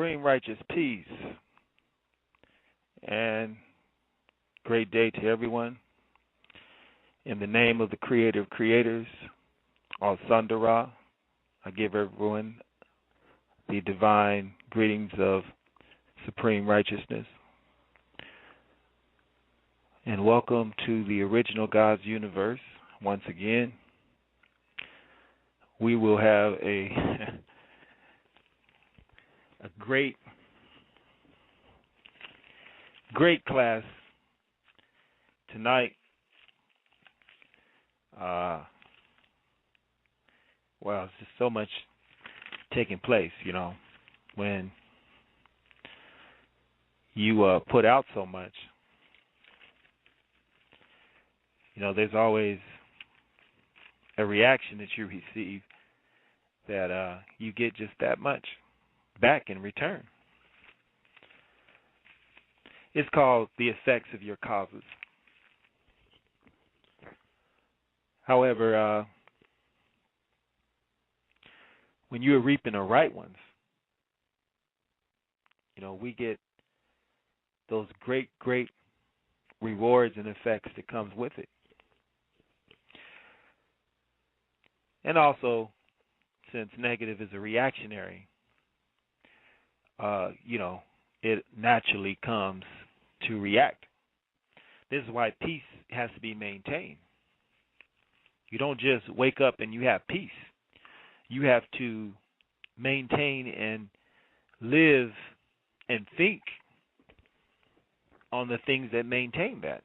supreme righteous peace and great day to everyone. In the name of the Creator of Creators, Al-Sundara, I give everyone the divine greetings of supreme righteousness. And welcome to the original God's universe. Once again, we will have a great class tonight. Well, it's just so much taking place, when you put out so much. There's always a reaction that you receive that you get just that much back in return. It's called the effects of your causes. However, when you're reaping the right ones, we get those great rewards and effects that comes with it. And also, since negative is a reactionary, it naturally comes to react. This is why peace has to be maintained. You don't just wake up and you have peace. You have to maintain and live and think on the things that maintain that.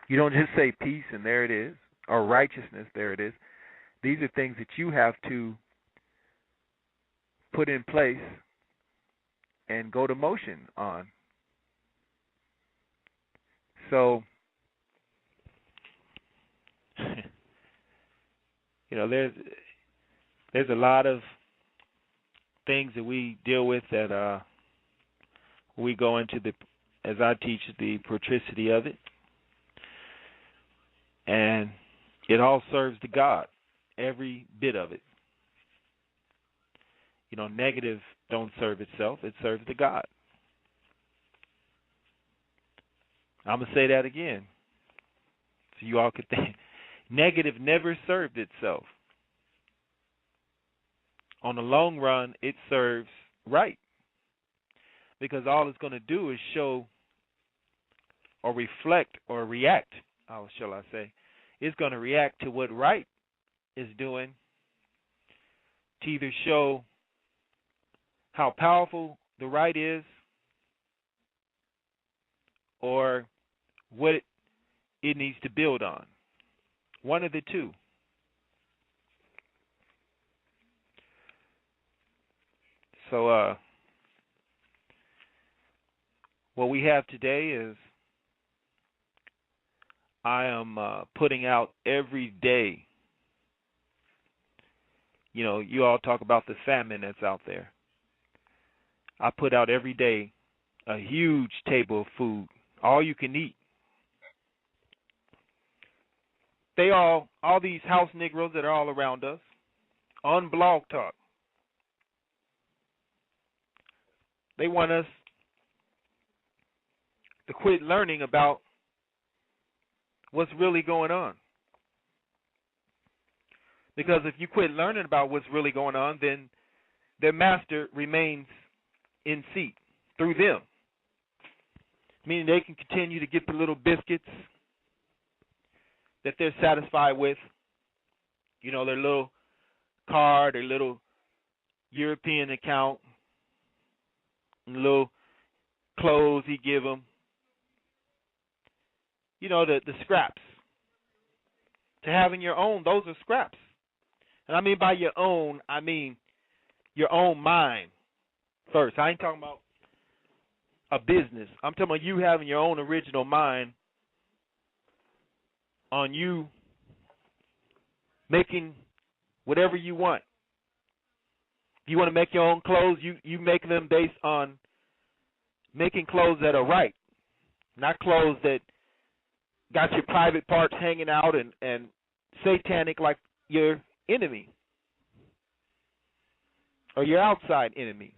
You don't just say peace and there it is, or righteousness, there it is. These are things that you have to put in place and go to motion on. So, there's a lot of things that we deal with that we go into as I teach, the patricity of it. And it all serves the God, every bit of it. Negative don't serve itself, it serves the God. I'm going to say that again so you all could think. Negative never served itself. On the long run, it serves right. Because all it's going to do is show or reflect or react, how shall I say. It's going to react to what right is doing to either show how powerful the right is or what it needs to build on. One of the two. So what we have today is I am putting out every day. You all talk about the famine that's out there. I put out every day a huge table of food, all you can eat. All these house Negroes that are all around us, on Blog Talk, they want us to quit learning about what's really going on. Because if you quit learning about what's really going on, then their master remains in seat through them. Meaning they can continue to get the little biscuits that they're satisfied with. Their little car, their little European account, little clothes he give them. The scraps. To having your own, those are scraps. And I mean by your own, I mean your own mind first. I ain't talking about a business. I'm talking about you having your own original mind on you making whatever you want. If you want to make your own clothes, you make them based on making clothes that are right, not clothes that got your private parts hanging out and satanic like your enemy. or your outside enemy,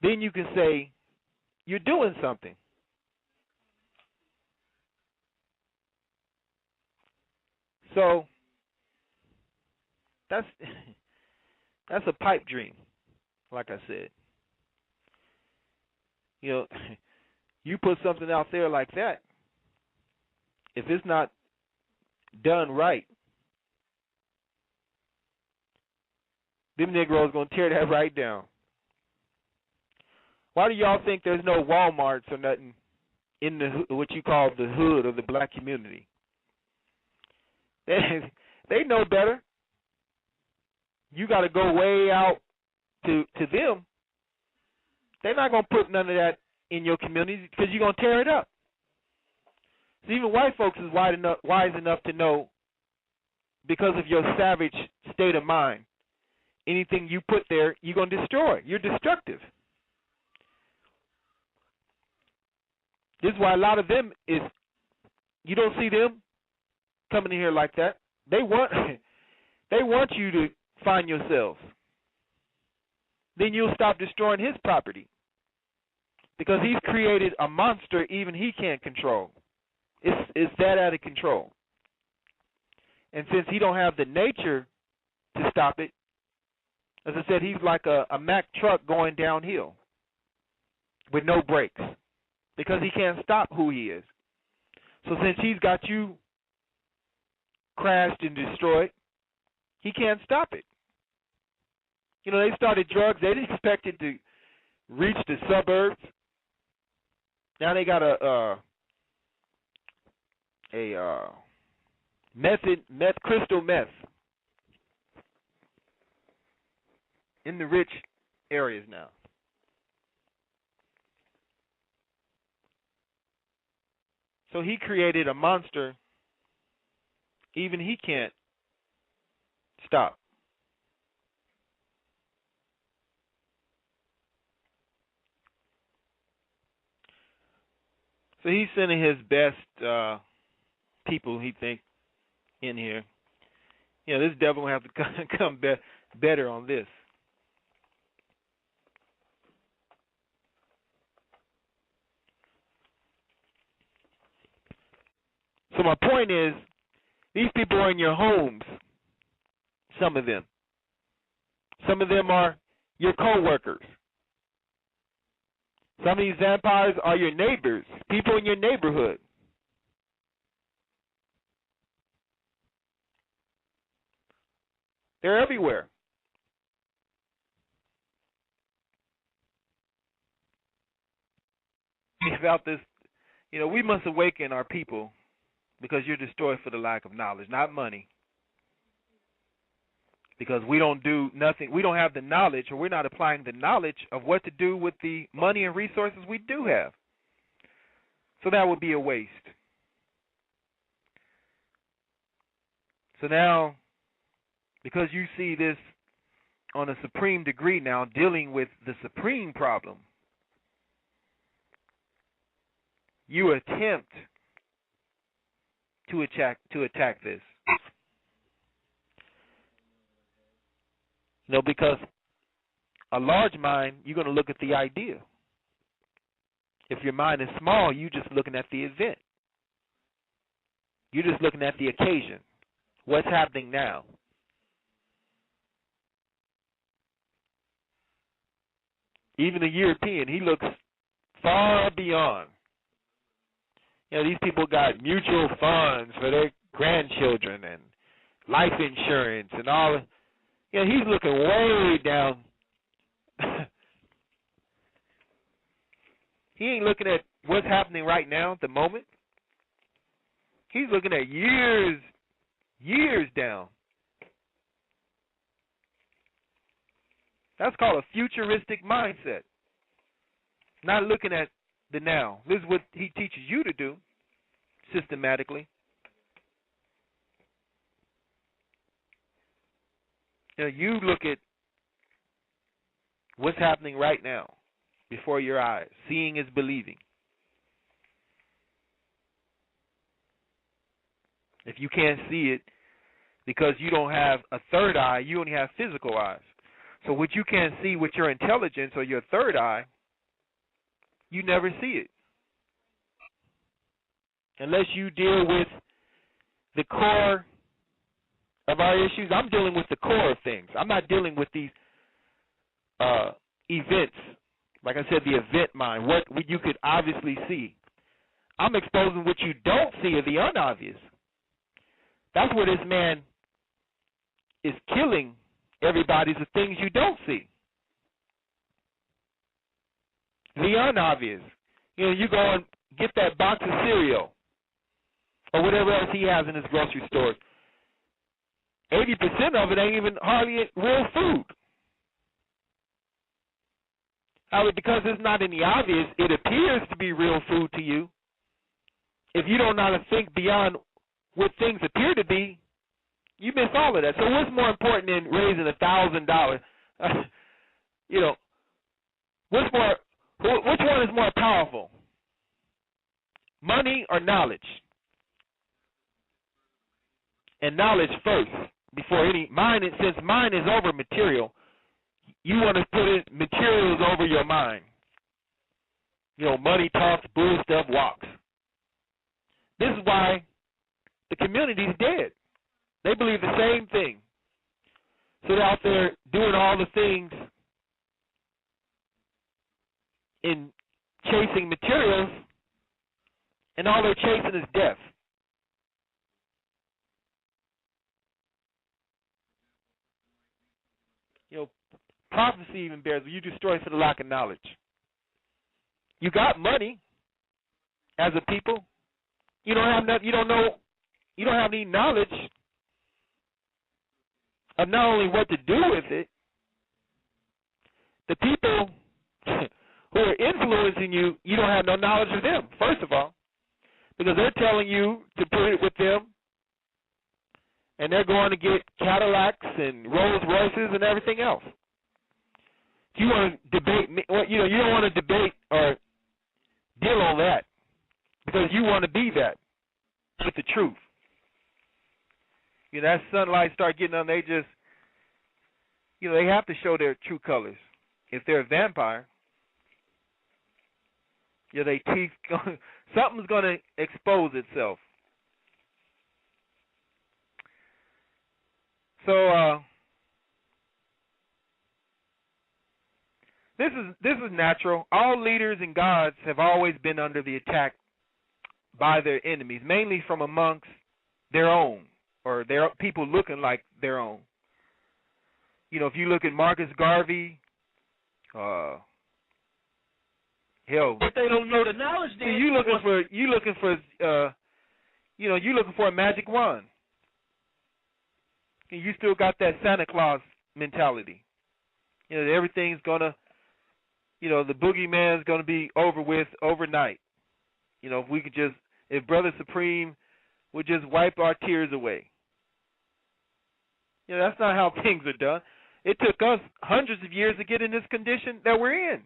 then you can say you're doing something. So that's that's a pipe dream, like I said. You know, you put something out there like that, if it's not done right, them Negroes gonna tear that right down. Why do y'all think there's no Walmarts or nothing in the what you call the hood of the black community? They know better. You got to go way out to them. They're not gonna put none of that in your community because you're gonna tear it up. So even white folks is wise enough to know, because of your savage state of mind, anything you put there, you're gonna destroy. You're destructive. This is why a lot of them is, you don't see them coming in here like that. They want you to find yourselves. Then you'll stop destroying his property, because he's created a monster even he can't control. It's that out of control. And since he don't have the nature to stop it, as I said, he's like a Mack truck going downhill with no brakes, because he can't stop who he is. So since he's got you crashed and destroyed, he can't stop it. You know, they started drugs. They didn't expect it to reach the suburbs. Now they got a crystal meth in the rich areas now. So he created a monster even he can't stop. So he's sending his best people, he thinks, in here. You know, this devil will have to come better on this. So my point is, these people are in your homes, some of them. Some of them are your co-workers. Some of these vampires are your neighbors, people in your neighborhood. They're everywhere. About this, you know, we must awaken our people, because you're destroyed for the lack of knowledge, not money. Because we don't do nothing, we don't have the knowledge, or we're not applying the knowledge of what to do with the money and resources we do have. So that would be a waste. So now, because you see this on a supreme degree now, dealing with the supreme problem, you attempt to attack this. You know, because a large mind, you're going to look at the idea. If your mind is small, you're just looking at the event. You're just looking at the occasion. What's happening now? Even a European, he looks far beyond. You know, these people got mutual funds for their grandchildren and life insurance and all. You know, he's looking way down. He ain't looking at what's happening right now at the moment. He's looking at years down. That's called a futuristic mindset. Not looking at the now. This is what he teaches you to do systematically. You know, you look at what's happening right now before your eyes. Seeing is believing. If you can't see it, because you don't have a third eye, you only have physical eyes. So what you can't see with your intelligence or your third eye, you never see it. Unless you deal with the core of our issues. I'm dealing with the core of things. I'm not dealing with these events. Like I said, the event mind, what you could obviously see. I'm exposing what you don't see or the unobvious. That's where this man is killing everybody's the things you don't see. The unobvious. You know, you go and get that box of cereal or whatever else he has in his grocery store. 80% of it ain't even hardly real food. Because it's not in the obvious, it appears to be real food to you. If you don't know how to think beyond what things appear to be, you miss all of that. So what's more important than raising $1,000? You know, which one is more powerful? Money or knowledge? And knowledge first before any mind. Since mind is over material, you want to put in materials over your mind. You know, money talks, bull stuff walks. This is why the community's dead. They believe the same thing. So they're out there doing all the things in chasing materials, and all they're chasing is death. You know, prophecy even bears, you destroy for the lack of knowledge. You got money as a people. You don't have you don't have any knowledge of not only what to do with it. The people who are influencing you, you don't have no knowledge of them, first of all, because they're telling you to put it with them, and they're going to get Cadillacs and Rolls Royces and everything else. You want to debate, you don't want to debate or deal on that because you want to be that with the truth. You know, that sunlight start getting on, they just, they have to show their true colors. If they're a vampire, they teeth, something's going to expose itself. So this is natural. All leaders and gods have always been under the attack by their enemies, mainly from amongst their own, or their people looking like their own. You know, if you look at Marcus Garvey, hell, but they don't know the knowledge. You looking for a magic wand. And you still got that Santa Claus mentality. You know, everything's gonna, the boogeyman's gonna be over with overnight. You know, if Brother Supreme would just wipe our tears away. That's not how things are done. It took us hundreds of years to get in this condition that we're in.